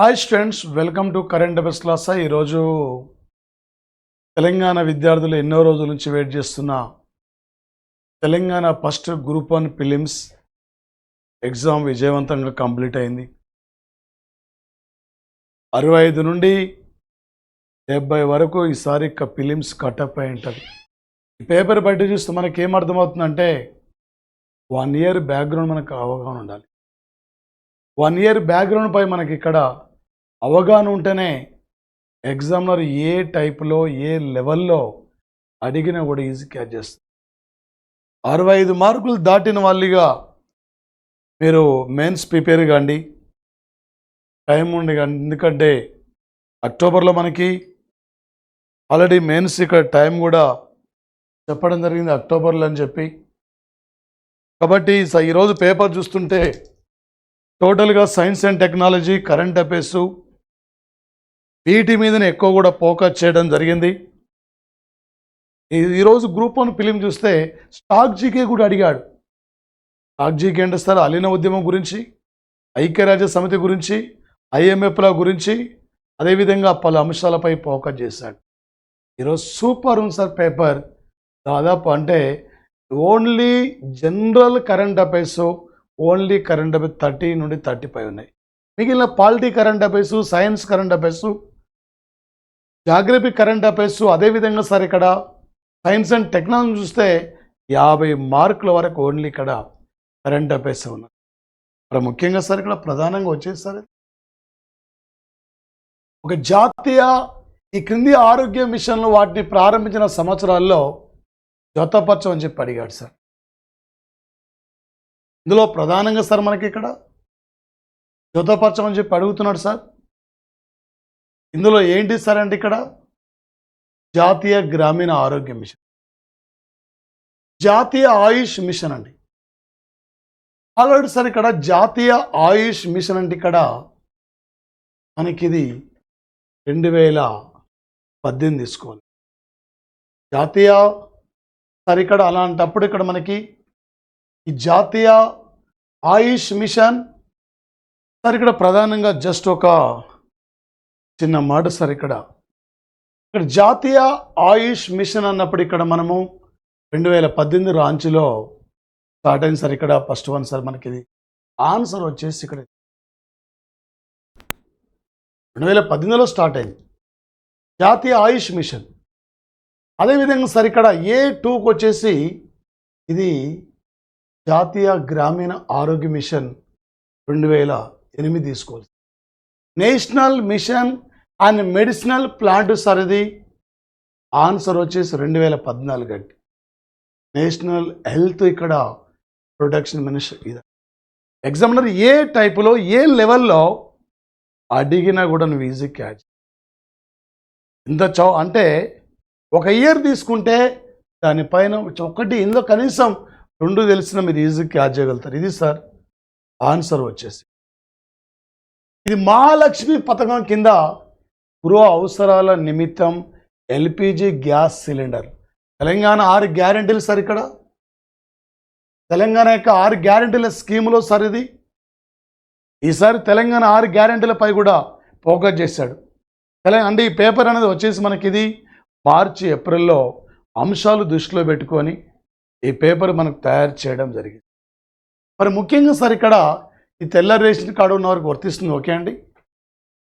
Hi students, welcome to current affairs class. ఈరోజు తెలంగాణ విద్యార్థులు ఎన్నో రోజుల నుంచి వెయిట్ చేస్తున్న Telangana first group 1 prelims exam విజయవంతంగా కంప్లీట్ అయింది. 65 నుండి 70 వరకు ఈసారి ప్రిలిమ్స్ కటప్ అయి ఉంటుంది. ఈ పేపర్ బయట చూస్తే మనకి ఏమర్థమవుతుందంటే 1 ఇయర్ బ్యాక్గ్రౌండ్ మనకు అవగాహన ఉండాలి. 1 ఇయర్ బ్యాక్గ్రౌండ్ పై మనకి ఇక్కడ అవగాహన ఉంటేనే ఎగ్జామ్లర్ ఏ టైప్లో ఏ లెవెల్లో అడిగినా కూడా ఈజీ క్యాచ్ చేస్తారు. 65 మార్కులు దాటిన వాళ్ళుగా మీరు మెయిన్స్ ప్రిపేర్ కాండి, టైం ఉండి కానీ. ఎందుకంటే అక్టోబర్లో మనకి ఆల్రెడీ మెయిన్స్ ఇక్కడ టైం కూడా చెప్పడం జరిగింది అక్టోబర్లో అని చెప్పి. కాబట్టి ఈరోజు పేపర్ చూస్తుంటే టోటల్గా science and technology, current affairs వీటి మీదనే ఎక్కువ కూడా ఫోకస్ చేయడం జరిగింది. ఈరోజు గ్రూప్ 1 ఫిలిం చూస్తే స్టాక్ జీకే కూడా అడిగాడు. స్టాక్ జీకే అంటే సార్ అలీన ఉద్యమం గురించి, ఐక్యరాజ్య సమితి గురించి, IMFల గురించి, అదేవిధంగా పలు అంశాలపై ఫోకస్ చేశాడు. ఈరోజు సూపర్ ఉంది సార్ పేపర్. దాదాపు అంటే only general current affairs, only current affairs 30 నుండి 35 ఉన్నాయి. మిగిలిన polity current affairs, science current affairs, geography current affairs, అదేవిధంగా సార్ ఇక్కడ సైన్స్ అండ్ టెక్నాలజీ చూస్తే 50 మార్కుల వరకు ఓన్లీ ఇక్కడ కరెంట్ అఫైర్స్ ఉన్నాయి. మరి ముఖ్యంగా సార్ ఇక్కడ ప్రధానంగా వచ్చేది సార్ ఒక జాతీయ ఈ క్రింది ఆరోగ్య మిషన్లు వాటిని ప్రారంభించిన సంవత్సరాల్లో జతపరచమని చెప్పి అడిగాడు సార్. ఇందులో ప్రధానంగా సార్ మనకి ఇక్కడ జతపరచమని చెప్పి అడుగుతున్నాడు సార్. ఇందులో ఏంటి సార్ అంటే ఇక్కడ జాతీయ గ్రామీణ ఆరోగ్య మిషన్, జాతీయ ఆయుష్ మిషన్ అండి. ఆల్రెడీ సార్ ఇక్కడ జాతీయ ఆయుష్ మిషన్ అంటే ఇక్కడ మనకి ఇది 2018 తీసుకోవాలి. జాతీయ సార్ ఇక్కడ అలాంటప్పుడు ఇక్కడ మనకి ఈ జాతీయ ఆయుష్ మిషన్ సార్ ఇక్కడ ప్రధానంగా జస్ట్ ఒక చిన్న మాట సార్. ఇక్కడ జాతీయ ఆయుష్ మిషన్ అన్నప్పుడు ఇక్కడ మనము 2018 రాంచీలో స్టార్ట్ అయింది సార్. ఇక్కడ ఫస్ట్ వన్ సార్ మనకి ఇది ఆన్సర్ వచ్చేసి ఇక్కడ 2018లో స్టార్ట్ అయింది జాతీయ ఆయుష్ మిషన్. అదేవిధంగా సార్ ఇక్కడ A2కి వచ్చేసి ఇది జాతీయ గ్రామీణ ఆరోగ్య మిషన్ 2008 తీసుకోవాలి. National mission and medicinal plant sir ఇది ఆన్సర్ వచ్చేసి 2014 అండి. నేషనల్ హెల్త్ ఇక్కడ ప్రొటెక్షన్ మినిస్టర్. ఇది ఎగ్జామినర్ ఏ టైపులో ఏ లెవెల్లో అడిగినా కూడా నువ్వు ఈజీ క్యాచ్. ఇంత అంటే ఒక ఇయర్ తీసుకుంటే దానిపైన ఒకటి ఇందులో కనీసం 2 తెలిసిన మీరు ఈజీ క్యాచ్ చేయగలుగుతారు. ఇది సార్ ఆన్సర్ వచ్చేసి ఇది మహాలక్ష్మి పథకం కింద గృహ అవసరాల నిమిత్తం LPG గ్యాస్ సిలిండర్. తెలంగాణ 6 గ్యారెంటీలు సార్. ఇక్కడ తెలంగాణ యొక్క 6 గ్యారెంటీల స్కీములో సార్ ఇది. ఈసారి తెలంగాణ 6 గ్యారెంటీలపై కూడా ఫోకస్ చేశాడు. అంటే ఈ పేపర్ అనేది వచ్చేసి మనకి ఇది మార్చి ఏప్రిల్లో అంశాలు దృష్టిలో పెట్టుకొని ఈ పేపర్ మనకు తయారు చేయడం జరిగింది. మరి ముఖ్యంగా సార్ ఇక్కడ ఈ తెల్ల రేషన్ కార్డు ఉన్న వరకు వర్తిస్తుంది. ఓకే అండి.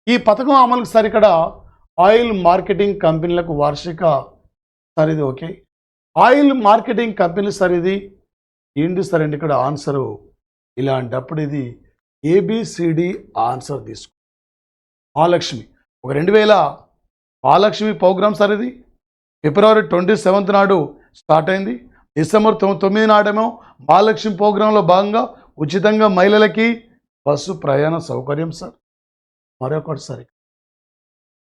ఈ పథకం అమలుకు సార్ ఇక్కడ ఆయిల్ మార్కెటింగ్ కంపెనీలకు వార్షిక సార్ ఇది. Okay, oil marketing company sir ఇది ఏంటి సార్ అంటే ఇక్కడ ఆన్సరు ఇలాంటప్పుడు ఇది ABCD ఆన్సర్ తీసుకో. మహాలక్ష్మి ఒక 2000 మహాలక్ష్మి ప్రోగ్రామ్ సార్ ఇది ఫిబ్రవరి 27 నాడు స్టార్ట్ అయింది. డిసెంబర్ 9 నాడేమో మహాలక్ష్మి ప్రోగ్రాంలో భాగంగా ఉచితంగా మహిళలకి బస్సు ప్రయాణ సౌకర్యం సార్. మరొకటి సార్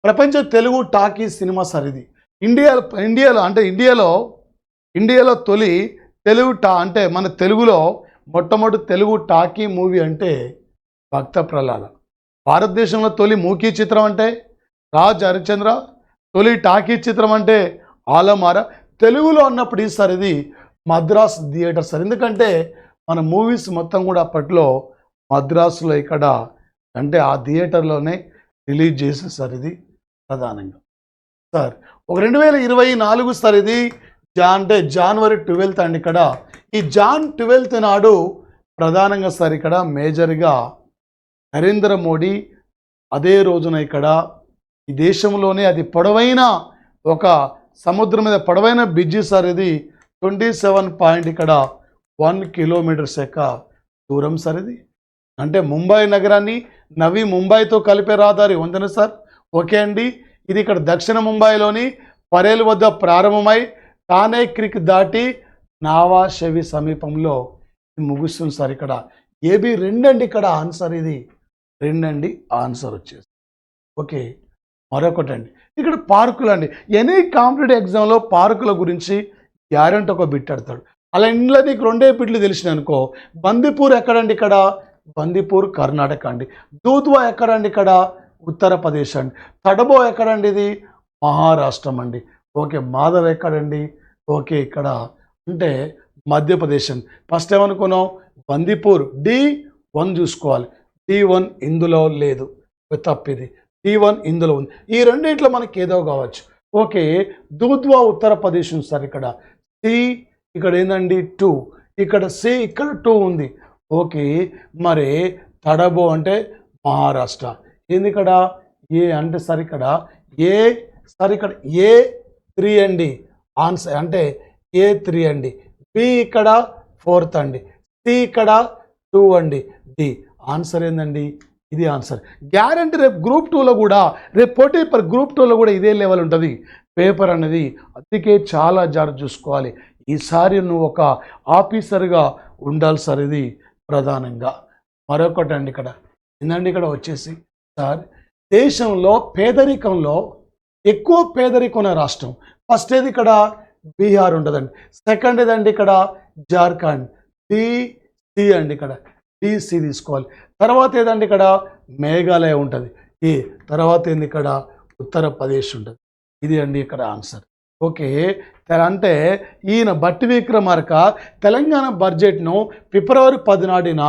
ప్రపంచ తెలుగు టాకీ సినిమా సార్ ఇది. ఇండియాలో తొలి తెలుగు అంటే మన తెలుగులో మొట్టమొదటి తెలుగు టాకీ మూవీ అంటే భక్త ప్రహ్లాద. భారతదేశంలో తొలి మూకీ చిత్రం అంటే రాజ్ హరిశ్చంద్ర, తొలి టాకీ చిత్రం అంటే ఆలమార. తెలుగులో అన్నప్పుడు ఈసారి ఇది మద్రాస్ థియేటర్ సార్. ఎందుకంటే మన మూవీస్ మొత్తం కూడా అప్పట్లో మద్రాసులో ఇక్కడ అంటే ఆ థియేటర్లోనే రిలీజ్ చేసి సార్ ఇది ప్రధానంగా సార్ ఒక 2024 సార్ ఇది అంటే జనవరి 12th అండి. ఇక్కడ ఈ జాన్ 12th నాడు ప్రధానంగా సార్ ఇక్కడ మేజర్గా నరేంద్ర మోడీ అదే రోజున ఇక్కడ ఈ దేశంలోనే అది పొడవైన ఒక సముద్రం మీద పొడవైన బ్రిడ్జి సార్ ఇది 27 ఇక్కడ 1 కిలోమీటర్స్ యొక్క దూరం సార్ ఇది. అంటే ముంబై నగరాన్ని నవీ ముంబైతో కలిపే రహదారి ఉందని సార్. ఓకే అండి, ఇది ఇక్కడ దక్షిణ ముంబైలోని పరేల్ వద్ద ప్రారంభమై థానే క్రిక్ దాటి నావా షెవి సమీపంలో ముగుస్తుంది సార్. ఇక్కడ ఏబి 2 అండి ఇక్కడ ఆన్సర్, ఇది 2 అండి ఆన్సర్ వచ్చేసి. ఓకే, మరొకటి అండి ఇక్కడ పార్కులు అండి. ఎనీ కాంపిటేటివ్ ఎగ్జామ్లో పార్కుల గురించి గ్యారెంటీ ఒక బిట్ అడతాడు. అలా ఇంట్లో నీకు 2 బిట్లు తెలిసినాయి అనుకో. బందిపూర్ ఎక్కడండి ఇక్కడ? బందిపూర్ కర్ణాటక అండి. దూద్వా ఎక్కడండి ఇక్కడ? ఉత్తరప్రదేశ్ అండి. తడబో ఎక్కడండి? ఇది మహారాష్ట్రం అండి. ఓకే, మాధవ్ ఎక్కడండి? ఓకే, ఇక్కడ అంటే మధ్యప్రదేశ్ అండి. ఫస్ట్ ఏమనుకున్నాం? బందిపూర్ D1 చూసుకోవాలి. D1 ఇందులో లేదు, తప్పిది. D1 ఇందులో ఉంది. ఈ రెండింటిలో మనకి ఏదో కావచ్చు. ఓకే, దూద్వా ఉత్తరప్రదేశ్ ఉంది సార్. ఇక్కడ C ఇక్కడ ఏందండి 2, ఇక్కడ C ఇక్కడ 2 ఉంది. ఓకే, మరి తడబో అంటే మహారాష్ట్ర. ఏంది ఇక్కడ? ఏ అంటే సార్ ఇక్కడ ఏ సార్ ఇక్కడ A3 అండి ఆన్సర్, అంటే A3 అండి. B ఇక్కడ 4th అండి. C ఇక్కడ 2 అండి. D ఆన్సర్ ఏందండి? ఇది ఆన్సర్. గ్యారంటీ రేపు గ్రూప్ 2లో కూడా, రేపు పోటీ గ్రూప్ 2లో కూడా ఇదే లెవెల్ ఉంటుంది పేపర్ అనేది. అందుకే చాలా జాగ్రత్త చూసుకోవాలి. ఈసారి నువ్వు ఒక ఆఫీసర్గా ఉండాలి సార్, ఇది ప్రధానంగా. మరొకటి అండి ఇక్కడ ఏందండి, ఇక్కడ వచ్చేసి సార్ దేశంలో పేదరికంలో ఎక్కువ పేదరికం ఉన్న రాష్ట్రం ఫస్ట్ ఏది? ఇక్కడ బీహార్ ఉంటుందండి. సెకండ్ ఏదండి? ఇక్కడ జార్ఖండ్. DC అండి, ఇక్కడ DC తీసుకోవాలి. తర్వాత ఏదండి? ఇక్కడ మేఘాలయ ఉంటుంది. ఈ తర్వాత ఏంది? ఇక్కడ ఉత్తరప్రదేశ్ ఉంటుంది. ఇది అండి ఇక్కడ ఆన్సర్. ఓకే, అంటే ఈయన బట్టి విక్రమార్క తెలంగాణ బడ్జెట్ను ఫిబ్రవరి 10 నాటిన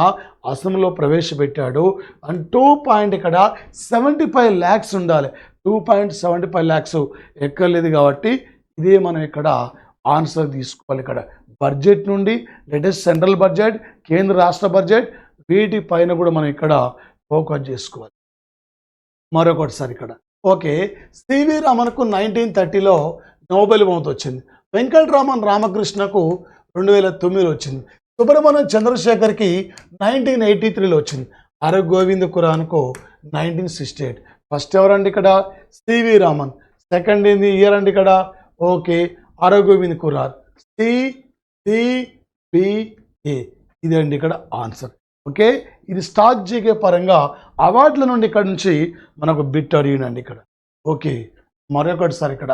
అసెంబ్లీలో ప్రవేశపెట్టాడు. అండ్ 2 ఇక్కడ 75 lakhs ఉండాలి. 2.75 lakhs ఎక్కర్లేదు కాబట్టి ఇదే మనం ఇక్కడ ఆన్సర్ తీసుకోవాలి. ఇక్కడ బడ్జెట్ నుండి లేటెస్ట్ సెంట్రల్ బడ్జెట్, కేంద్ర రాష్ట్ర బడ్జెట్, వీటి పైన కూడా మనం ఇక్కడ ఫోకస్ చేసుకోవాలి. మరొకటి సార్ ఇక్కడ ఓకే, సివి రామన్కు 1930లో నోబెల్ బహుమతి వచ్చింది. వెంకటరామన్ రామకృష్ణకు 2009లో వచ్చింది. సుబ్రహ్మణ్యం చంద్రశేఖర్కి 1983లో వచ్చింది. హరగోవింద్ ఖురాన్కు 1968. ఫస్ట్ ఎవరండి ఇక్కడ? సివి రామన్. సెకండ్ ఏంది ఇయర్ అండి ఇక్కడ? ఓకే, హరగోవింద్ ఖురాన్. CCBA ఇది అండి ఇక్కడ ఆన్సర్. ఓకే, ఇది స్టాక్ జీకే పరంగా అవార్డుల నుండి ఇక్కడ నుంచి మనకు బిట్ అడిగినండి ఇక్కడ. ఓకే, మరొకటి సార్ ఇక్కడ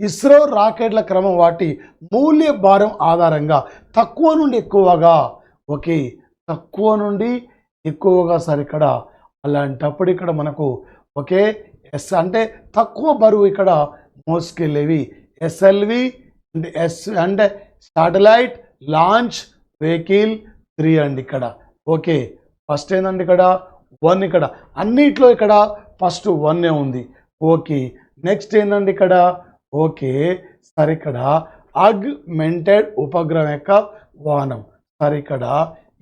ఇస్రో రాకెట్ల క్రమం వాటి మూల్య భారం ఆధారంగా తక్కువ నుండి ఎక్కువగా, ఓకే తక్కువ నుండి ఎక్కువగా సార్ ఇక్కడ. అలాంటప్పుడు ఇక్కడ మనకు ఓకే ఎస్ అంటే తక్కువ బరువు ఇక్కడ మోసుకెళ్ళేవి SLV అంటే S అంటే శాటిలైట్ లాంచ్ వెహికల్ 3 అండి ఇక్కడ. ఓకే, ఫస్ట్ ఏందండి ఇక్కడ 1 ఇక్కడ అన్నిట్లో ఇక్కడ ఫస్ట్ 1 ఉంది. ఓకే, నెక్స్ట్ ఏందండి ఇక్కడ? ఓకే సార్ ఇక్కడ ఆగ్మెంటెడ్ ఉపగ్రహం యొక్క వాహనం సార్. ఇక్కడ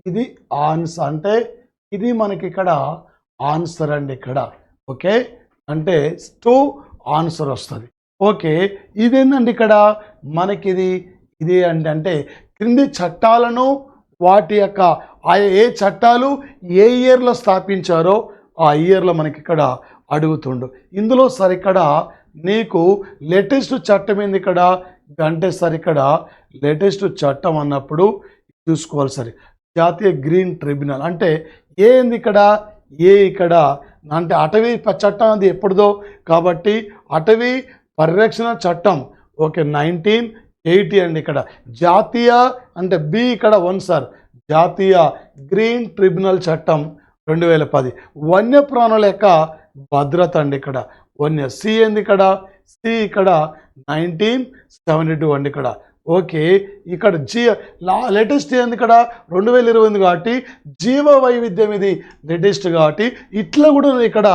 ఇది ఆన్సర్, అంటే ఇది మనకి ఇక్కడ ఆన్సర్ అండి ఇక్కడ. ఓకే, అంటే 2 ఆన్సర్ వస్తుంది. ఓకే, ఇదేంటండి ఇక్కడ మనకి ఇది అంటే క్రింది చట్టాలను వాటి యొక్క ఏ చట్టాలు ఏ ఇయర్లో స్థాపించారో ఆ ఇయర్లో మనకి ఇక్కడ అడుగుతుండు. ఇందులో సార్ ఇక్కడ నీకు లేటెస్ట్ చట్టం ఏంది ఇక్కడ అంటే సార్ ఇక్కడ లేటెస్ట్ చట్టం అన్నప్పుడు చూసుకోవాలి సార్. జాతీయ గ్రీన్ ట్రిబ్యునల్ అంటే ఏంది ఇక్కడ? ఇక్కడ అంటే అటవీ చట్టం అది ఎప్పుడుదో కాబట్టి అటవీ పరిరక్షణ చట్టం ఓకే 1980 అండి. ఇక్కడ జాతీయ అంటే B ఇక్కడ 1 సార్. జాతీయ గ్రీన్ ట్రిబ్యునల్ చట్టం 2010. వన్యప్రాణుల యొక్క భద్రత అండి ఇక్కడ వన్య. C ఏంది ఇక్కడ? C ఇక్కడ 1972 అండి ఇక్కడ ఓకే, ఇక్కడ లేటెస్ట్ ఏంది ఇక్కడ 2028 కాబట్టి జీవ వైవిధ్యం ఇది లేటెస్ట్ కాబట్టి ఇట్లా కూడా ఇక్కడ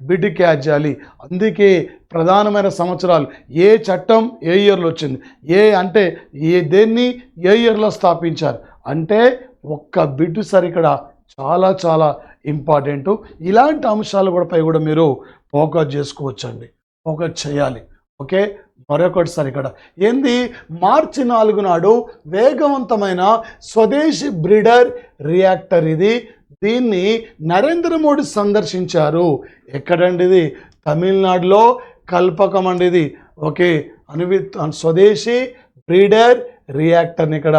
బిడ్ క్యాచ్ చేయాలి. అందుకే ప్రధానమైన సంవత్సరాలు ఏ చట్టం ఏ ఇయర్లో వచ్చింది, అంటే దేన్ని ఏ ఇయర్లో స్థాపించారు అంటే ఒక్క బిడ్ సార్ ఇక్కడ చాలా చాలా ఇంపార్టెంట్. ఇలాంటి అంశాలు కూడా మీరు ఫోకస్ చేసుకోవచ్చండి, ఫోకస్ చేయాలి. ఓకే, మరొకటిసారి ఇక్కడ ఏంది మార్చి 4 నాడు వేగవంతమైన స్వదేశీ బ్రీడర్ రియాక్టర్ ఇది. దీన్ని నరేంద్ర మోడీ సందర్శించారు. ఎక్కడండి ఇది? తమిళనాడులో కల్పకం అండి ఇది. ఓకే, స్వదేశీ బ్రీడర్ రియాక్టర్ని ఇక్కడ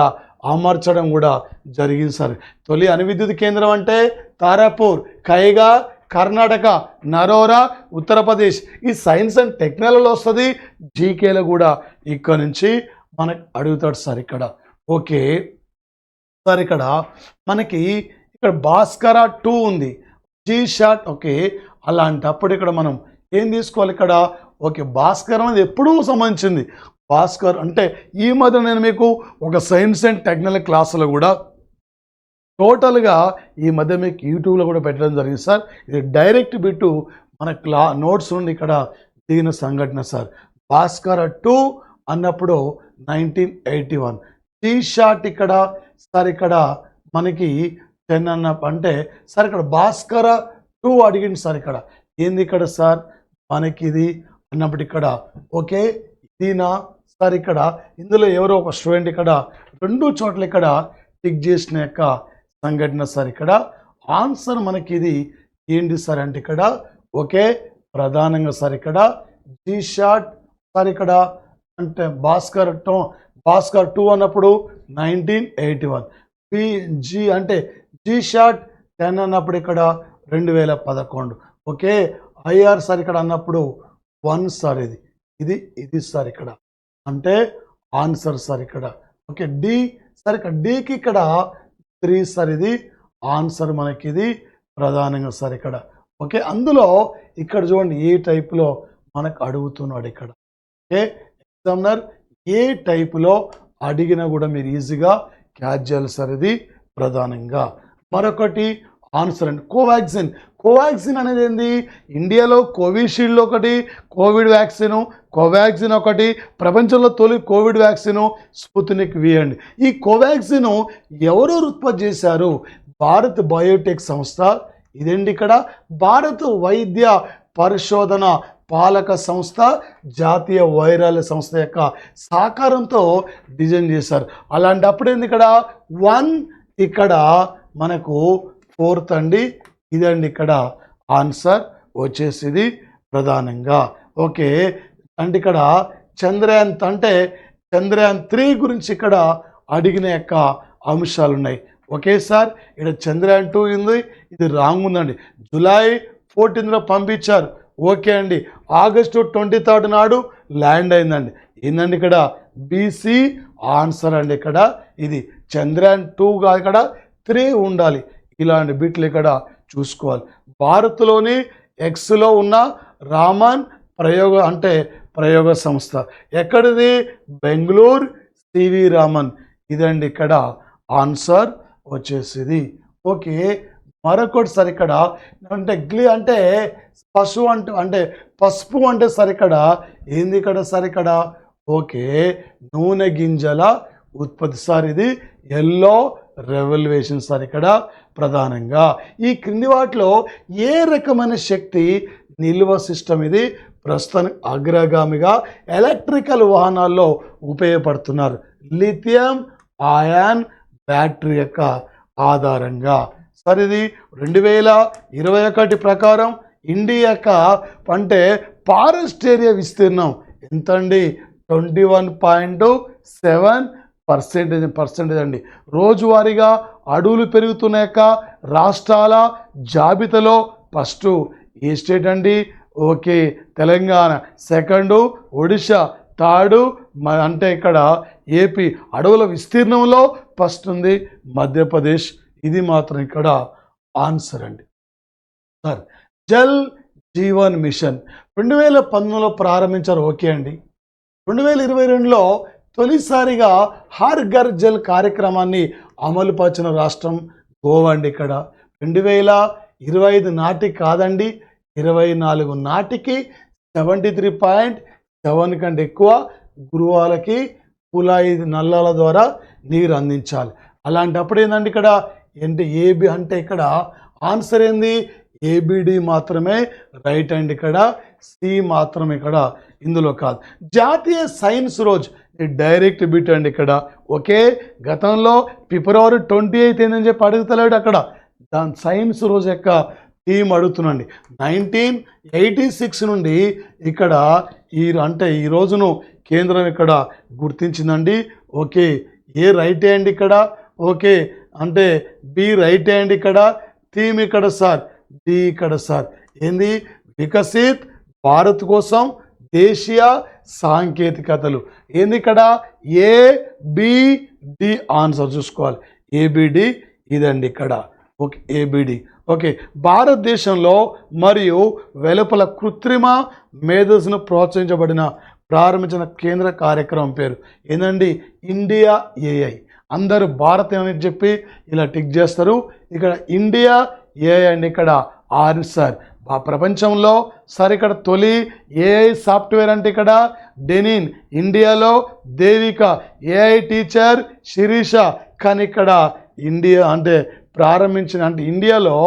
అమర్చడం కూడా జరిగింది సార్. తొలి అణువిద్యుత్ కేంద్రం అంటే తారాపూర్, కైగా కర్ణాటక, నరోరా ఉత్తరప్రదేశ్. ఈ సైన్స్ అండ్ టెక్నాలజీలో వస్తుంది, జీకేలో కూడా ఇక్కడ నుంచి మనకు అడుగుతాడు సార్ ఇక్కడ. ఓకే సార్, ఇక్కడ మనకి ఇక్కడ భాస్కర 2 ఉంది, జీశాట్. ఓకే, అలాంటప్పుడు ఇక్కడ మనం ఏం తీసుకోవాలి ఇక్కడ? ఓకే, భాస్కర్ అనేది ఎప్పుడూ సంబంధించింది. భాస్కర్ అంటే ఈ మధ్య నేను మీకు ఒక సైన్స్ అండ్ టెక్నాలజీ క్లాసులో కూడా టోటల్గా ఈ మధ్య మీకు యూట్యూబ్లో కూడా పెట్టడం జరిగింది సార్. ఇది డైరెక్ట్ బిట్టు మన నోట్స్ నుండి ఇక్కడ దిగిన సంఘటన సార్. భాస్కర 2 అన్నప్పుడు 1981. జీశాట్ ఇక్కడ సార్ ఇక్కడ మనకి 10 అంటే సార్ ఇక్కడ భాస్కర 2 అడిగింది సార్. ఇక్కడ ఏంది ఇక్కడ సార్ మనకి ఇది అన్నప్పుడు ఇక్కడ ఓకే ఇదినా సార్. ఇక్కడ ఇందులో ఎవరో ఒక స్టూడెంట్ ఇక్కడ 2 చోట్ల ఇక్కడ టిక్ చేసిన యొక్క సంఘటన సార్. ఇక్కడ ఆన్సర్ మనకి ఇది ఏంటి సార్ అంటే ఇక్కడ ఓకే ప్రధానంగా సార్ ఇక్కడ జీశాట్ సార్. ఇక్కడ అంటే భాస్కర్ 2 అన్నప్పుడు 1981. జీ అంటే జీశాట్ 10 అన్నప్పుడు ఇక్కడ 2011. ఓకే, ఐఆర్ సార్ ఇక్కడ అన్నప్పుడు 1 సార్. ఇది సార్ ఇక్కడ అంటే ఆన్సర్ సార్ ఇక్కడ. ఓకే, డి సార్ ఇక్కడ డీకి ఇక్కడ 3 సార్. ఇది ఆన్సర్ మనకి ఇది ప్రధానంగా సార్ ఇక్కడ. ఓకే, అందులో ఇక్కడ చూడండి ఏ టైపులో మనకు అడుగుతున్నాడు ఇక్కడ. ఓకే, ఎగ్జామినర్ ఏ టైపులో అడిగినా కూడా మీరు ఈజీగా క్యాచ్ చేయాలి సార్. ఇది ప్రధానంగా. మరొకటి ఆన్సర్ అండి కోవాక్సిన్ అనేది ఏంది? ఇండియాలో కోవిషీల్డ్ ఒకటి కోవిడ్ వ్యాక్సిన్, కోవాక్సిన్ ఒకటి, ప్రపంచంలో తొలి కోవిడ్ వ్యాక్సిన్ స్పుత్నిక్ వి అండి. ఈ కోవాక్సిన్ ఎవరు ఉత్పత్తి చేశారు? భారత్ బయోటెక్ సంస్థ. ఇదండి ఇక్కడ భారత్ వైద్య పరిశోధన పాలక సంస్థ, జాతీయ వైరాల సంస్థ యొక్క సహకారంతో డిజైన్ చేశారు. అలాంటప్పుడు ఏంది ఇక్కడ 1 ఇక్కడ మనకు 4th అండి. ఇదండి ఇక్కడ ఆన్సర్ వచ్చేసి ప్రధానంగా. ఓకే, అంటే ఇక్కడ చంద్రయాన్ 3 గురించి ఇక్కడ అడిగిన యొక్క అంశాలు ఉన్నాయి. ఓకే సార్, ఇక్కడ చంద్రయాన్ 2 ఉంది, ఇది రాంగ్ ఉందండి. జూలై 14th పంపించారు. ఓకే అండి, ఆగస్టు 23rd నాడు ల్యాండ్ అయిందండి. ఏందండి ఇక్కడ బీసీ ఆన్సర్ అండి. ఇక్కడ ఇది చంద్రయాన్ 2 ఇక్కడ 3 ఉండాలి. ఇలాంటి బిట్లు ఇక్కడ చూసుకోవాలి. భారత్లోని ఎక్స్లో ఉన్న రామన్ ప్రయోగ సంస్థ ఎక్కడిది? బెంగళూరు సివి రామన్. ఇదండి ఇక్కడ ఆన్సర్ వచ్చేసింది. ఓకే, మరొకటి సార్ ఇక్కడ అంటే పశువు అంటే పసుపు అంటే సార్ ఇక్కడ ఏంది ఇక్కడ సార్ ఇక్కడ ఓకే నూనె గింజల ఉత్పత్తి సార్. ఇది ఎల్లో రెవల్యూషన్ సార్ ఇక్కడ ప్రధానంగా. ఈ క్రింది వాటిలో ఏ రకమైన శక్తి నిల్వ సిస్టమ్ ఇది ప్రస్తుతానికి అగ్రగామిగా ఎలక్ట్రికల్ వాహనాల్లో ఉపయోగపడుతున్నారు? లిథియం అయాన్ బ్యాటరీ యొక్క ఆధారంగా సార్. ఇది 2021 ప్రకారం ఇండియా యొక్క ఫారెస్ట్ ఏరియా విస్తీర్ణం ఎంత అండి? 21.7% అండి. రోజువారీగా అడవులు పెరుగుతున్న యొక్క రాష్ట్రాల జాబితాలో ఫస్ట్ ఏ స్టేట్ అండి? Okay, Telangana. 2nd Odisha. 3rd ఇక్కడ ఏపీ. అడవుల విస్తీర్ణంలో ఫస్ట్ ఉంది మధ్యప్రదేశ్. ఇది మాత్రం ఇక్కడ ఆన్సర్ అండి సార్. జల్ జీవన్ మిషన్ 2019లో ప్రారంభించారు. ఓకే అండి, 2022లో తొలిసారిగా హర్ ఘర్ జల్ కార్యక్రమాన్ని అమలుపరిచిన రాష్ట్రం గోవా అండి. ఇక్కడ 2025 నాటికి కాదండి, 24 నాటికి 73.7 కంటే ఎక్కువ గృహాలకి కుళాయి నల్లాల ద్వారా నీరు అందించాలి. అలాంటప్పుడు ఏంటంటే ఇక్కడ ఏంటి ఏబి అంటే ఇక్కడ ఆన్సర్ ఏంది, ఏబిడి మాత్రమే రైట్ అండ్ ఇక్కడ సి మాత్రమే ఇక్కడ ఇందులో కాదు. జాతీయ సైన్స్ రోజు డైరెక్ట్ బిట్ అండి ఇక్కడ. ఓకే, గతంలో ఫిబ్రవరి 28 ఏందని చెప్పి అడుగుతలేడు అక్కడ, దాని సైన్స్ రోజు యొక్క థీమ్ అడుగుతున్నాండి. 1986 నుండి ఇక్కడ ఈ రోజును కేంద్రం ఇక్కడ గుర్తించిందండి. ఓకే, ఏ రైట్ హ్యాండ్ ఇక్కడ, ఓకే అంటే బి రైట్ హ్యాండ్ ఇక్కడ, థీమ్ ఇక్కడ సార్, డి ఇక్కడ సార్. ఏంది, వికసిత్ భారత్ కోసం దేశీయ సాంకేతికతలు. ఏంది ఇక్కడ ఏబిడి ఆన్సర్ చూసుకోవాలి. ఏబిడి ఇదండి ఇక్కడ. Okay, ABD. ఓకే, భారతదేశంలో మరియు వెలుపల కృత్రిమ మేధస్సును ప్రారంభించిన కేంద్ర కార్యక్రమం పేరు ఏందండి, ఇండియా ఏఐ. అందరూ భారత్ అని చెప్పి ఇలా టిక్ చేస్తారు. ఇక్కడ ఇండియా ఏఐ అండి ఇక్కడ ఆన్సర్. ప్రపంచంలో సార్ ఇక్కడ తొలి ఏఐ సాఫ్ట్వేర్ అంటే ఇక్కడ డెనిన్, ఇండియాలో దేవిక, ఏఐ టీచర్ శిరీష. కానీ ఇక్కడ ఇండియా అంటే ప్రారంభించిన అంటే ఇండియాలో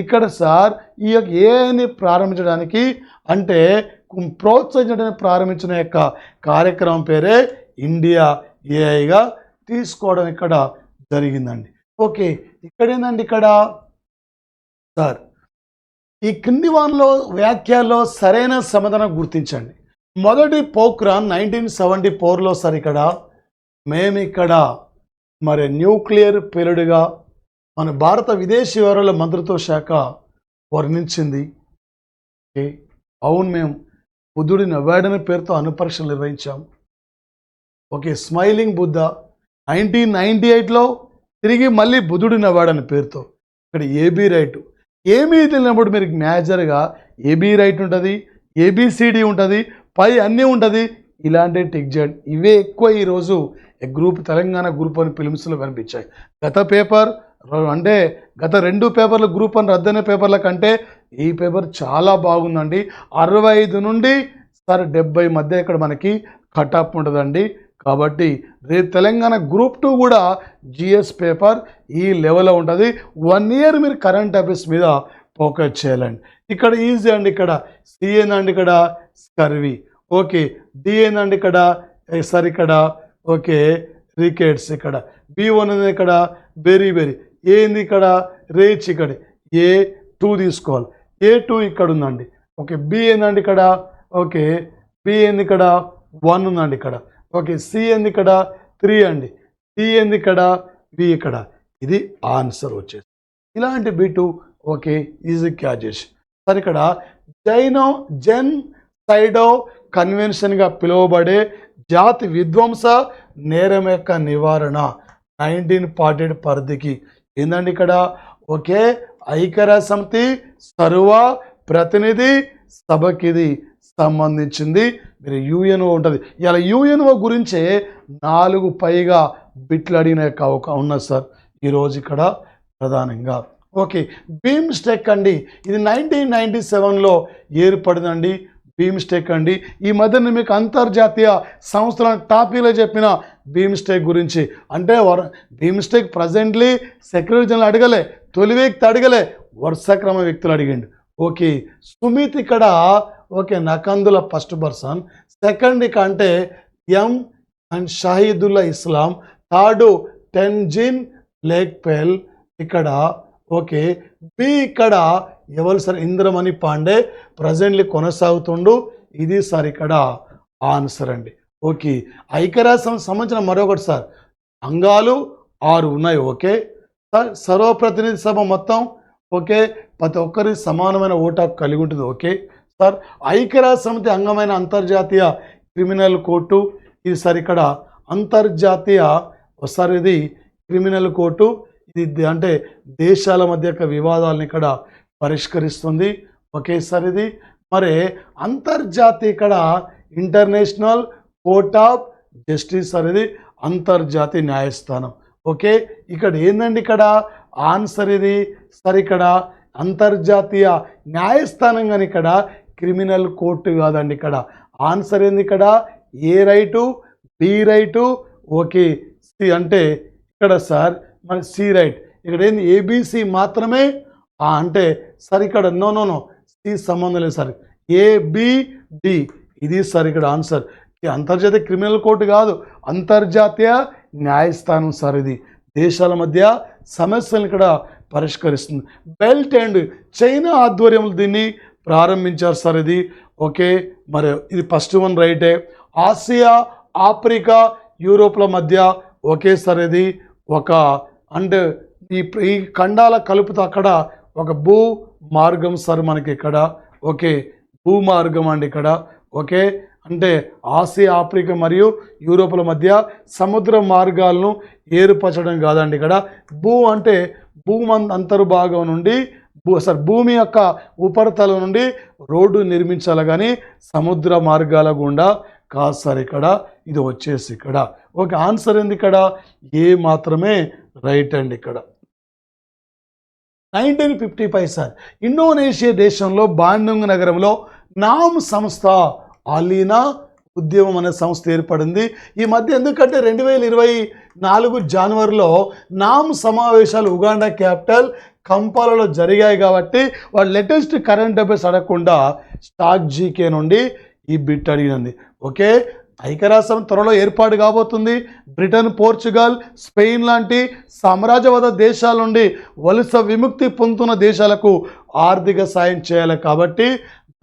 ఇక్కడ సార్ ఈ యొక్క ఏఐని ప్రారంభించడానికి అంటే ప్రోత్సహించడానికి ప్రారంభించిన యొక్క కార్యక్రమం పేరే ఇండియా ఏఐగా తీసుకోవడం ఇక్కడ జరిగిందండి. ఓకే, ఇక్కడ ఏంటండి ఇక్కడ సార్ ఈ కింది వ్యాఖ్యల్లో సరైన సమాధానం గుర్తించండి. మొదటి పోఖ్రాన్ 1974లో సార్ ఇక్కడ మేము ఇక్కడ మరి న్యూక్లియర్ పీరియడ్గా మన భారత విదేశీ వ్యవహారాల మంత్రిత్వ శాఖ వర్ణించింది. ఓకే, అవును, మేము బుద్ధుడిని అవార్డు అనే పేరుతో అనుపరీక్షలు నిర్వహించాం. ఓకే, స్మైలింగ్ బుద్ధ 1998లో తిరిగి మళ్ళీ బుద్ధుడిని అవార్డు అనే పేరుతో. ఇక్కడ ఏబీ రైట్, ఏమీ తెలియనప్పుడు మీరు మేజర్గా ఏబీ రైట్ ఉంటుంది, ఏబిసిడి ఉంటుంది, పై అన్నీ ఉంటుంది. ఇలాంటి టిక్ చేయండి. ఇవే ఎక్కువ ఈరోజు గ్రూప్ తెలంగాణ గ్రూప్ అని ఫిలిమ్స్లో కనిపించాయి. గత 2 పేపర్ల గ్రూప్ అని రద్దయిన పేపర్ల కంటే ఈ పేపర్ చాలా బాగుందండి. 65 నుండి 70 మధ్య ఇక్కడ మనకి కటాప్ ఉంటుందండి. కాబట్టి రేపు తెలంగాణ గ్రూప్ 2 కూడా జిఎస్ పేపర్ ఈ లెవెల్లో ఉంటుంది. 1 ఇయర్ మీరు కరెంట్ అఫైర్స్ మీద ఫోకస్ చేయాలండి. ఇక్కడ ఈజీ అండి. ఇక్కడ సి ఏందండి ఇక్కడ స్కర్వీ. ఓకే, డి ఏందండి ఇక్కడ సార్ ఇక్కడ ఓకే రికెట్స్. ఇక్కడ B1 అనేది ఇక్కడ బెరీ. ఏంది ఇక్కడ రేచ్. ఇక్కడ A2 తీసుకోవాలి. A2 ఇక్కడ ఉందండి. ఓకే, బి ఏందండి ఇక్కడ ఓకే బి ఏంది ఇక్కడ 1 ఉందండి ఇక్కడ. ఓకే, సి ఏంది ఇక్కడ 3 అండి, డి ఏంది ఇక్కడ బి ఇక్కడ. ఇది ఆన్సర్ వచ్చేసి ఇలాంటి B2. ఓకే, ఈజీ క్యాచ్ చేసి సార్ ఇక్కడ జెన్ సైడో కన్వెన్షన్గా పిలువబడే జాతి విధ్వంస నేరం యొక్క నివారణ 1948 పరిధికి ఏందండి ఇక్కడ ఓకే ఐక్యరాజ్య సమితి సర్వ ప్రతినిధి సభకి ఇది సంబంధించింది. మీరు యుఎన్ఓ ఉంటుంది. ఇలా యుఎన్ఓ గురించే 4 పైగా బిట్లు అడిగిన యొక్క ఉన్నది సార్ ఈరోజు ఇక్కడ ప్రధానంగా. ఓకే, బీమ్స్టెక్ అండి, ఇది 1997లో ఏర్పడిందండి. బీమ్స్టెక్ అండి, ఈ మధ్యన మీకు అంతర్జాతీయ సంస్థల టాపిక్లో చెప్పిన బీమ్స్టెక్ గురించి. అంటే బీమ్స్టెక్ ప్రజెంట్లీ సెక్రటరీ జనరల్ అడగలే, తొలి వ్యక్తి అడగలే, వరుసక్రమ వ్యక్తులు అడిగిండు. ఓకే, సుమిత్ ఇక్కడ okay Nakandula first person, second ఇక అంటే M and Shahidullah Islam, third Tenzin Lekpel ఇక్కడ. ఓకే, బి ఇక్కడ ఎవరు సార్ ఇంద్రమణి పాండే ప్రజెంట్లీ కొనసాగుతుండు. ఇది సార్ ఇక్కడ ఆన్సర్ అండి. ఓకే, ఐక్యరాజ్యం సంబంధించిన మరొకటి సార్ అంగాలు 6 ఉన్నాయి. ఓకే సార్, సర్వప్రతినిధి సభ మొత్తం ఓకే ప్రతి ఒక్కరి సమానమైన ఓటు హక్కు కలిగి ఉంటుంది. ఓకే సార్, ఐక్యరాజ్య సమితి అంగమైన అంతర్జాతీయ క్రిమినల్ కోర్టు ఇది సార్ ఇక్కడ అంతర్జాతీయ సార్ ఇది క్రిమినల్ కోర్టు. ఇది అంటే దేశాల మధ్య యొక్క వివాదాలను ఇక్కడ పరిష్కరిస్తుంది. ఓకే సార్, ఇది మరి అంతర్జాతీయ ఇక్కడ ఇంటర్నేషనల్ కోర్ట్ ఆఫ్ జస్టిస్ అనేది అంతర్జాతీయ న్యాయస్థానం. ఓకే, ఇక్కడ ఏందండి ఇక్కడ ఆన్సర్ ఇది సార్, ఇక్కడ అంతర్జాతీయ న్యాయస్థానం కానీ ఇక్కడ క్రిమినల్ కోర్టు కాదండి. ఇక్కడ ఆన్సర్ ఏంది, ఇక్కడ A right, B right, okay C అంటే ఇక్కడ సార్ మన సి రైట్. ఇక్కడ ఏంది ఏబిసి మాత్రమే అంటే సార్ ఇక్కడ నో సి సంబంధం లేదు సార్, ఏబిడి ఇది సార్ ఇక్కడ ఆన్సర్. అంతర్జాతీయ క్రిమినల్ కోర్టు కాదు, అంతర్జాతీయ న్యాయస్థానం సార్. ఇది దేశాల మధ్య సమస్యలను ఇక్కడ పరిష్కరిస్తుంది. బెల్ట్ అండ్ చైనా ఆధ్వర్యంలో దీన్ని ప్రారంభించారు సార్ ఇది. ఓకే, మరి ఇది ఫస్ట్ వన్ రైటే. ఆసియా, ఆఫ్రికా, యూరోప్ల మధ్య ఒకే సార్ ఇది ఒక అంటే ఈ ఖండాల కలుపుతో అక్కడ ఒక భూ మార్గం సార్ మనకి ఇక్కడ. ఓకే, భూమార్గం అండి ఇక్కడ. ఓకే, అంటే ఆసియా, ఆఫ్రికా మరియు యూరోప్ల మధ్య సముద్ర మార్గాలను ఏర్పరచడం కాదండి ఇక్కడ. భూ అంటే అంతర్భాగం నుండి భూమి యొక్క ఉపరితలం నుండి రోడ్డు నిర్మించాలి కానీ సముద్ర మార్గాల గుండా కాదు సార్ ఇక్కడ. ఇది వచ్చేసి ఇక్కడ ఓకే ఆన్సర్ ఏంది ఇక్కడ ఏ మాత్రమే రైట్ అండి ఇక్కడ. 1955 సార్ ఇండోనేషియా దేశంలో బాండుంగ్ నగరంలో నామ్ సంస్థ అలీనా ఉద్యమం అనే సంస్థ ఏర్పడింది ఈ మధ్య. ఎందుకంటే 2024 జనవరిలో నామ్ సమావేశాలు ఉగాండా క్యాపిటల్ కంపాలలో జరిగాయి కాబట్టి వాళ్ళు లేటెస్ట్ కరెంట్ అఫైర్స్ అడగకుండా స్టాక్ జీకే నుండి ఈ బిట్ అడిగినది. ఓకే, ఐక్యరాష్ట్రం త్వరలో ఏర్పాటు కాబోతుంది. బ్రిటన్, పోర్చుగల్, స్పెయిన్ లాంటి సామ్రాజ్యవాద దేశాల నుండి వలస విముక్తి పొందుతున్న దేశాలకు ఆర్థిక సాయం చేయాలి కాబట్టి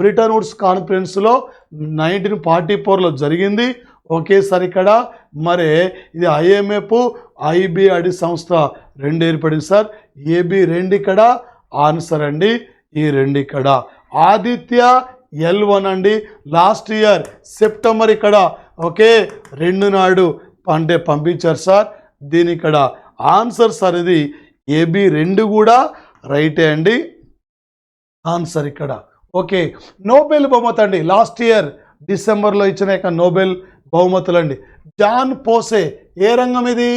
బ్రిటన్ వుడ్స్ కాన్ఫరెన్స్లో 1944లో జరిగింది. ఒకేసారి ఇక్కడ మరి ఇది IMF, IBRD సంస్థ రెండు ఏర్పడింది సార్. ఏబి రెండు ఇక్కడ ఆన్సర్ అండి, ఈ రెండు ఇక్కడ. ఆదిత్య L1 అండి, లాస్ట్ ఇయర్ సెప్టెంబర్ ఇక్కడ ఓకే 2 నాడు అంటే పంపించారు సార్. దీని ఇక్కడ ఆన్సర్ సార్ ఇది ఏబి రెండు కూడా రైటే అండి ఆన్సర్ ఇక్కడ. ఓకే, నోబెల్ బహుమతి అండి లాస్ట్ ఇయర్ డిసెంబర్లో ఇచ్చిన యొక్క నోబెల్ బహుమతులు అండి. జాన్ పోసే ఏ రంగం ఇది?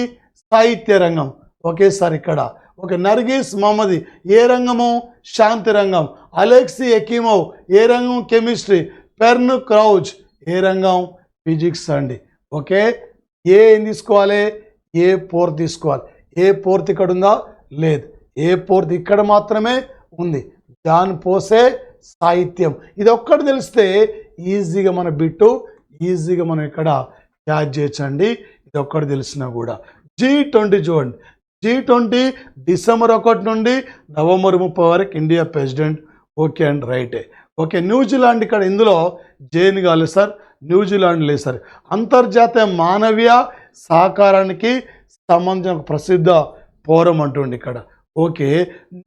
సాహిత్య రంగం. ఓకే సార్ ఇక్కడ. ఓకే, నర్గిస్ మహమ్మది ఏ రంగము? శాంతి రంగం. అలెక్సీ ఎకీమోవ్ ఏ రంగం? కెమిస్ట్రీ. పెర్న్ క్రౌచ్ ఏ రంగం? ఫిజిక్స్ అండి. ఓకే, ఏం తీసుకోవాలి? A4 తీసుకోవాలి. A4 ఇక్కడ ఉందా? లేదు. A4 ఇక్కడ మాత్రమే ఉంది. జాన్ పోసే సాహిత్యం. ఇది ఒక్కటి తెలిస్తే ఈజీగా మన బిట్టు ఈజీగా మనం ఇక్కడ క్యాచ్ చేయొచ్చండి. ఇది ఒక్కటి తెలిసినా కూడా. G20 చూడండి. G20 డిసెంబర్ 1 నుండి నవంబర్ 30 వరకు ఇండియా ప్రెసిడెంట్. ఓకే అండ్ రైటే. ఓకే, న్యూజిలాండ్ ఇక్కడ ఇందులో జైన్ కాలేదు సార్, న్యూజిలాండ్ లేదు సార్. అంతర్జాతీయ మానవీయ సహకారానికి సంబంధించిన ప్రసిద్ధ ఫోరం అంటుండి ఇక్కడ. ఓకే,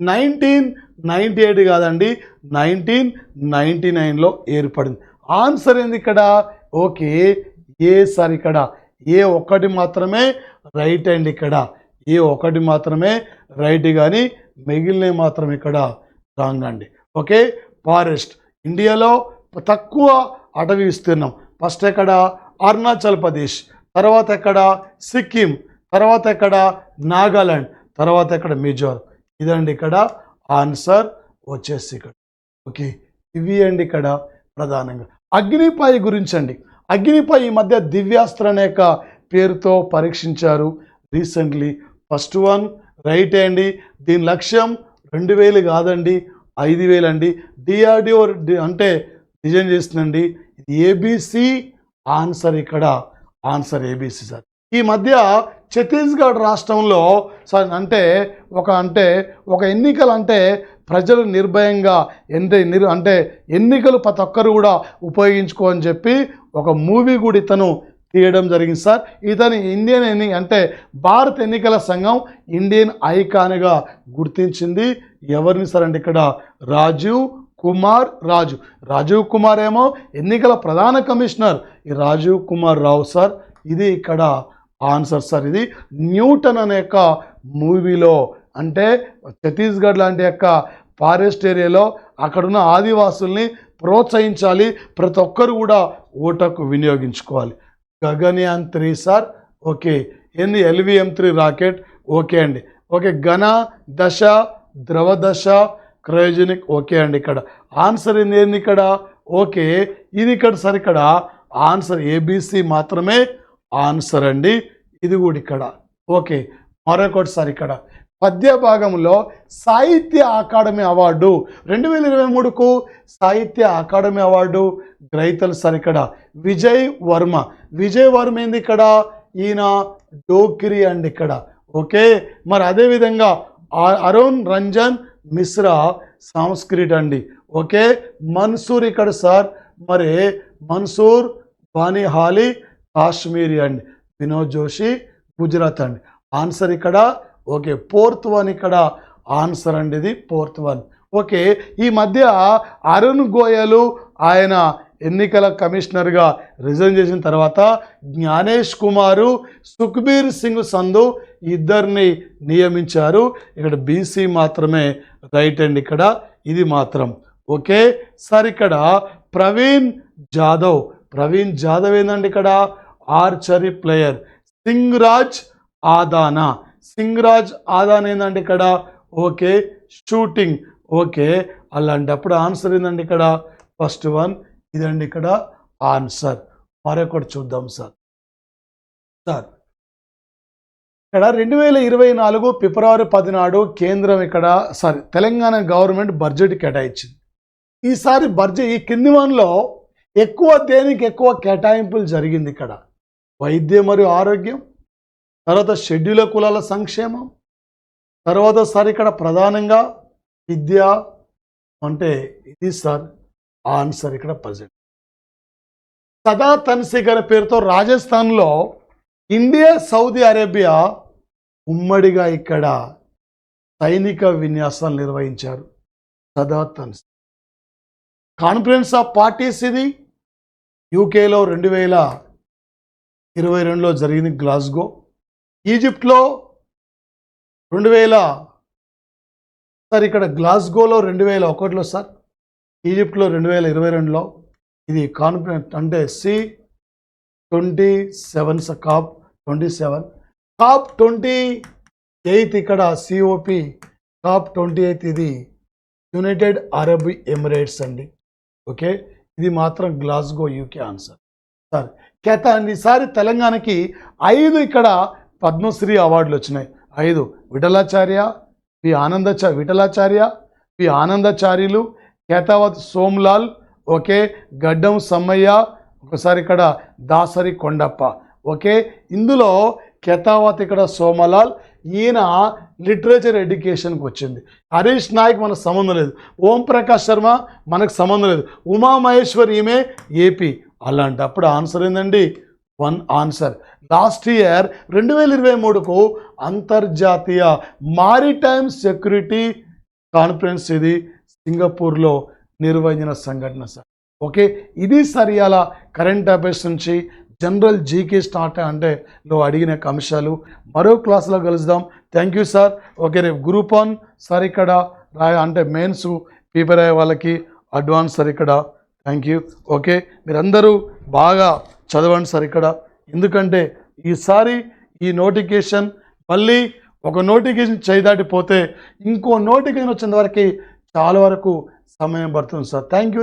1998 కాదండి 1999లో ఏర్పడింది. ఆన్సర్ ఏంది ఇక్కడ? ఓకే, ఏ సార్ ఇక్కడ A1 మాత్రమే రైట్ అండి ఇక్కడ. A1 మాత్రమే రైట్ కానీ మిగిలినవి మాత్రం ఇక్కడ రాంగ్ అండి. ఓకే, ఫారెస్ట్ ఇండియాలో తక్కువ అటవీ విస్తీర్ణం. ఫస్ట్ ఎక్కడ? అరుణాచల్ ప్రదేశ్, తర్వాత ఎక్కడ? సిక్కిం, తర్వాత ఎక్కడ? నాగాలాండ్, తర్వాత ఎక్కడ? మిజోరం. ఇదండి ఇక్కడ ఆన్సర్ వచ్చేసి ఇక్కడ. ఓకే, ఇవి అండి ఇక్కడ ప్రధానంగా. అగ్నిపై గురించి అండి. అగ్నిపై ఈ మధ్య దివ్యాస్త్ర అనే పేరుతో పరీక్షించారు రీసెంట్లీ. ఫస్ట్ వన్ రైట్ అండి. దీని లక్ష్యం 2000 కాదండి 5000 అండి. DRDO అంటే డిజైన్ చేస్తుందండి. ఇది ABC ఆన్సర్ ఇక్కడ. Answer ABC sir. ఈ మధ్య ఛత్తీస్గఢ్ రాష్ట్రంలో సార్ అంటే ఒక ఎన్నికలు అంటే ప్రజలు నిర్భయంగా అంటే ఎన్నికలు ప్రతి ఒక్కరు కూడా ఉపయోగించుకోని చెప్పి ఒక మూవీ కూడా ఇతను తీయడం జరిగింది సార్. ఇతను అంటే భారత ఎన్నికల సంఘం ఇండియన్ ఐకాన్గా గుర్తించింది. ఎవరిని సార్ అంటే ఇక్కడ రాజీవ్ కుమార్ ఏమో ఎన్నికల ప్రధాన కమిషనర్. ఈ రాజీవ్ కుమార్ రావు సార్ ఇది ఇక్కడ ఆన్సర్ సార్. ఇది న్యూటన్ అనే యొక్క మూవీలో అంటే ఛత్తీస్గఢ్ లాంటి యొక్క ఫారెస్ట్ ఏరియాలో అక్కడున్న ఆదివాసుల్ని ప్రోత్సహించాలి, ప్రతి ఒక్కరు కూడా ఓటుకు వినియోగించుకోవాలి. గగన్యాన్ 3 సార్. ఓకే, ఏంది LVM-3 రాకెట్. ఓకే అండి. ఓకే, ఘన దశ, ద్రవ దశ, క్రయోజనిక్. ఓకే అండి. ఇక్కడ ఆన్సర్ ఏంది ఇక్కడ? ఓకే, ఇది ఇక్కడ సార్. ఇక్కడ ఆన్సర్ ABC మాత్రమే ఆన్సర్ అండి. ఇది కూడా ఇక్కడ. ఓకే, మరొకటి సార్. ఇక్కడ పద్య భాగంలో సాహిత్య అకాడమీ అవార్డు 2023కు సాహిత్య అకాడమీ అవార్డు గ్రహీతలు సార్. ఇక్కడ విజయ్ వర్మ. విజయ్ వర్మ ఏంది ఇక్కడ? ఈయన డోక్రీ అండి ఇక్కడ. ఓకే, మరి అదేవిధంగా అరుణ్ రంజన్ మిశ్రా సంస్కృత్ అండి. ఓకే, మన్సూర్ ఇక్కడ సార్. మరి మన్సూర్ బానిహాలి కాశ్మీరీ అండి. వినోద్ జోషి గుజరాత్ అండి. ఆన్సర్ ఇక్కడ. ఓకే, 4th వన్ ఇక్కడ ఆన్సర్ అండి. ఇది 4th వన్. ఓకే, ఈ మధ్య అరుణ్ గోయల్ ఆయన ఎన్నికల కమిషనర్గా రిజైన్ చేసిన తర్వాత జ్ఞానేష్ కుమారు, సుఖ్బీర్ సింగ్ సంధు ఇద్దరిని నియమించారు. ఇక్కడ BC మాత్రమే రైట్ అండి ఇక్కడ. ఇది మాత్రం. Okay sir. ఇక్కడ ప్రవీణ్ జాదవ్. ప్రవీణ్ జాదవ్ ఏందండి ఇక్కడ? Archery player. సింగ్రాజ్ ఆదానా. సింగ్రాజ్ ఆదానా ఏందండి ఇక్కడ? Okay, shooting. ఓకే, అలాంటప్పుడు ఆన్సర్ ఏందండి ఇక్కడ? ఫస్ట్ వన్ ఇదండి ఇక్కడ ఆన్సర్. మరొకటి చూద్దాం సార్. సార్ ఇక్కడ 2024 ఫిబ్రవరి 10 నాడు కేంద్రం ఇక్కడ తెలంగాణ గవర్నమెంట్ బడ్జెట్ కేటాయించింది. ఈసారి బడ్జెట్ ఈ కింది వన్లో ఎక్కువ దేనికి ఎక్కువ కేటాయింపులు జరిగింది ఇక్కడ? వైద్యం మరియు ఆరోగ్యం, తర్వాత షెడ్యూల్ కులాల సంక్షేమం, తర్వాత సార్ ఇక్కడ ప్రధానంగా విద్య. అంటే ఇది సార్ ఆన్సర్ ఇక్కడ ప్రజెంట్. సదా తన్సీ గారి పేరుతో రాజస్థాన్లో ఇండియా, సౌదీ అరేబియా ఉమ్మడిగా ఇక్కడ సైనిక విన్యాసాలు నిర్వహించారు. సదా తన్సీ కాన్ఫరెన్స్ ఆఫ్ పార్టీస్ ఇది యూకేలో 2022లో జరిగింది. గ్లాస్గో. ఈజిప్ట్లో 2000 సార్. ఇక్కడ గ్లాస్గోలో 2001లో సార్. ఈజిప్ట్లో 2022లో. ఇది కాన్ఫరెన్స్ అంటే C27 COP 27. COP 28 ఇక్కడ COP COP 28 ఇది యునైటెడ్ అరబ్ ఎమిరేట్స్ అండి. ఓకే, ఇది మాత్రం గ్లాస్గో UK ఆన్సర్ సార్. కేత అండి. ఈసారి తెలంగాణకి 5 ఇక్కడ పద్మశ్రీ అవార్డులు వచ్చినాయి. 5 విఠలాచార్య, విఠలాచార్య, పి ఆనందాచార్యులు, కేతావత్ సోమ్లాల్. ఓకే, గడ్డం సమ్మయ్య, ఒకసారి ఇక్కడ దాసరి కొండప్ప. ఓకే, ఇందులో కేతావత్ ఇక్కడ సోమలాల్. ఈయన లిటరేచర్ ఎడ్యుకేషన్కి వచ్చింది. హరీష్ నాయక్ మనకు సంబంధం లేదు. ఓం ప్రకాష్ శర్మ మనకు సంబంధం లేదు. ఉమామహేశ్వర్ ఈమె AP. అలాంటప్పుడు ఆన్సర్ ఏందండి? 1 ఆన్సర్. లాస్ట్ ఇయర్ 2023కు అంతర్జాతీయ మారిటైమ్ సెక్యూరిటీ కాన్ఫరెన్స్ ఇది సింగపూర్లో నిర్వహించిన సంఘటన సార్. ఓకే, ఇది సరియాల కరెంట్ అఫైర్స్ నుంచి జనరల్ జీకే స్టార్ట్ అంటే లో అడిగిన అంశాలు. మరో క్లాస్లో కలుద్దాం. Thank you sir. ఓకే, రేపు గ్రూప్ 1 సార్ ఇక్కడ అంటే మెయిన్స్ ప్రిపేర్ అయ్యే వాళ్ళకి అడ్వాన్స్ సార్ ఇక్కడ. Thank you. ఓకే, మీరందరూ బాగా చదవండి సార్ ఇక్కడ. ఎందుకంటే ఈసారి ఈ నోటిఫికేషన్ మళ్ళీ ఒక నోటిఫికేషన్ చేయదాటిపోతే ఇంకో నోటిఫికేషన్ వచ్చేంత వరకు చాలా వరకు సమయం పడుతుంది సార్. Thank you.